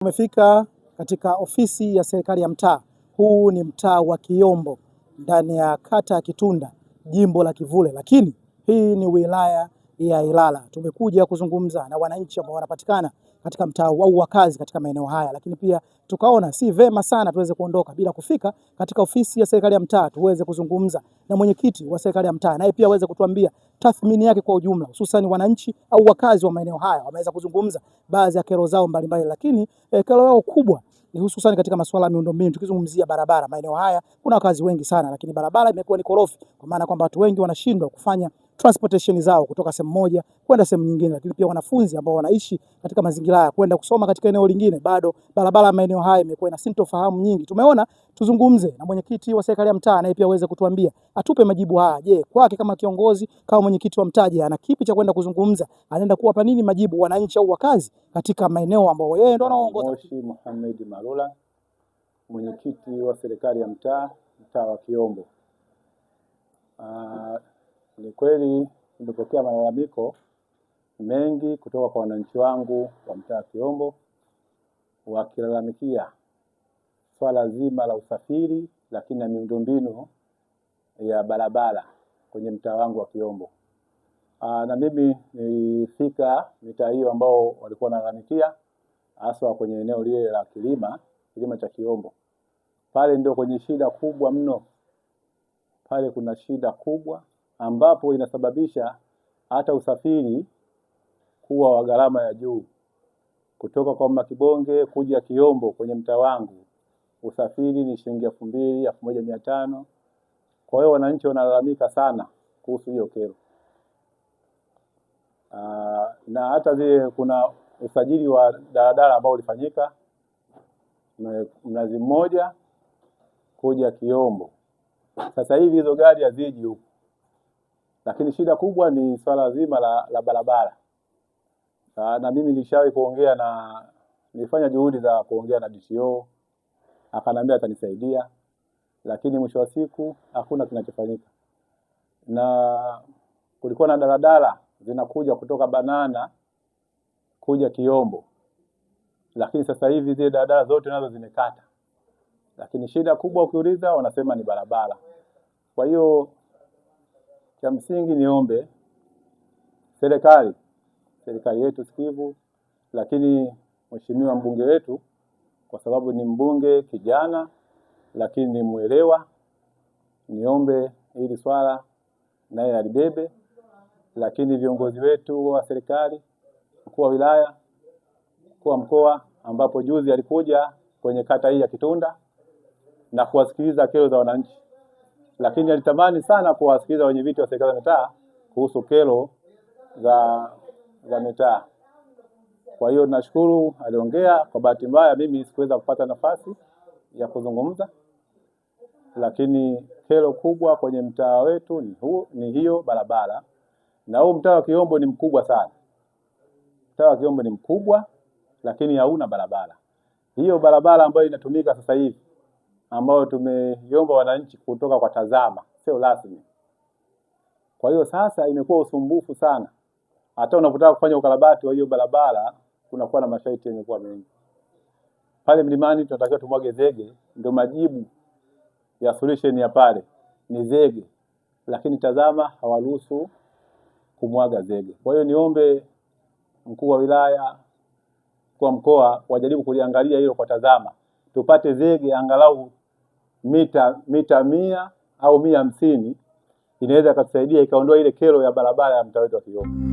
Tumefika katika ofisi ya serikali ya mtaa. Huu ni mtaa wa Kiyombo ndani ya kata ya Kitunda, jimbo la Kivule, lakini hii ni wilaya ya Ilala. Tumekuja kuzungumza na wananchi ambao wanapatikana katika mtaa au wakazi katika maeneo haya, lakini pia tukaona si vema sana tuweze kuondoka bila kufika katika ofisi ya serikali ya mtaa tuweze kuzungumza na mwenyekiti wa serikali ya mtaa, naye pia aweze kutuambia tathmini yake kwa ujumla, hususan wananchi au wakazi wa maeneo haya wameweza kuzungumza baadhi ya kero zao mbalimbali, lakini kero yao kubwa ni hususan katika masuala ya miundombinu. Tukizungumzia barabara, maeneo haya kuna wakazi wengi sana, lakini barabara imekuwa ni korofi, kwa maana kwamba watu wengi wanashindwa kufanya transportation zao kutoka sehemu moja kwenda sehemu nyingine, lakini pia wanafunzi ambao wanaishi katika mazingira haya kwenda kusoma katika eneo lingine, bado barabara ya maeneo haya imekuwa ina sintofahamu nyingi. Tumeona tuzungumze na mwenyekiti wa serikali ya mtaa, naye pia aweze kutuambia, atupe majibu haya. Je, kwake kama kiongozi, kama mwenyekiti wa mtaa, ana kipi cha kwenda kuzungumza? Anaenda kuwapa nini majibu wananchi au wakazi katika maeneo ambao yeye ndo anaongoza? Moshi Mohamed Marula, mwenyekiti wa serikali ya mtaa wa Kiyombo. Ni kweli nimepokea malalamiko mengi kutoka kwa wananchi wangu wa mtaa wa Kiyombo wakilalamikia swala zima la usafiri, lakini na miundombinu ya barabara kwenye mtaa wangu wa Kiyombo. Na mimi nilifika mitaa hiyo ambao walikuwa wanalalamikia, hasa kwenye eneo lile la kilima cha Kiyombo. Pale ndio kwenye shida kubwa mno. Pale kuna shida kubwa ambapo inasababisha hata usafiri kuwa wa gharama ya juu. Kutoka kwa Makibonge kuja Kiyombo kwenye mtaa wangu, usafiri ni shilingi 2,000, 1,500. Kwa hiyo wananchi wanalalamika sana kuhusu hiyo kero. Na hata zile kuna usajili wa daladala ambao ulifanyika Mnazi Mmoja kuja Kiyombo. Sasa hivi hizo gari haziji huko. Lakini shida kubwa ni swala zima la barabara. Na mimi nilishawahi kuongea nilifanya juhudi za kuongea na DCO, akaniambia atanisaidia, lakini mwisho wa siku hakuna kinachofanyika. Na kulikuwa na daladala zinakuja kutoka Banana kuja Kiyombo, lakini sasa hivi zile daladala zote nazo zimekata. Lakini shida kubwa ukiuliza wanasema ni barabara. Kwa hiyo cha msingi niombe serikali yetu sikivu, lakini mheshimiwa mbunge wetu, kwa sababu ni mbunge kijana lakini ni muelewa, niombe hili swala naye alibebe. Lakini viongozi wetu wa serikali, mkuu wa wilaya, mkuu wa mkoa, ambapo juzi alikuja kwenye kata hii ya Kitunda na kuwasikiliza kero za wananchi, lakini alitamani sana kuwasikiliza wenye viti wa serikali ya mitaa kuhusu kero za mitaa. Kwa hiyo nashukuru aliongea. Kwa bahati mbaya mimi sikuweza kupata nafasi ya kuzungumza, lakini kero kubwa kwenye mtaa wetu ni hiyo barabara. Na huu mtaa wa Kiyombo ni mkubwa sana. Mtaa wa Kiyombo ni mkubwa lakini hauna barabara. Hiyo barabara ambayo inatumika sasa hivi, ambayo tumeiomba wananchi kutoka kwa TAZAMA, sio rasmi. Kwa hiyo sasa imekuwa usumbufu sana. Hata unapotaka kufanya ukarabati wa hiyo barabara kunakuwa na masharti yamekuwa mengi. Pale mlimani tunatakiwa tumwage zege, ndio majibu ya solution ya pale ni zege, lakini TAZAMA hawaruhusu kumwaga zege. Kwa hiyo niombe mkuu wa wilaya, mkuu wa mkoa wajaribu kuliangalia hilo kwa TAZAMA, tupate zege angalau mita 100 au 150, inaweza kutusaidia ikaondoa ile kero ya barabara ya mtaa wetu wa Kiyombo.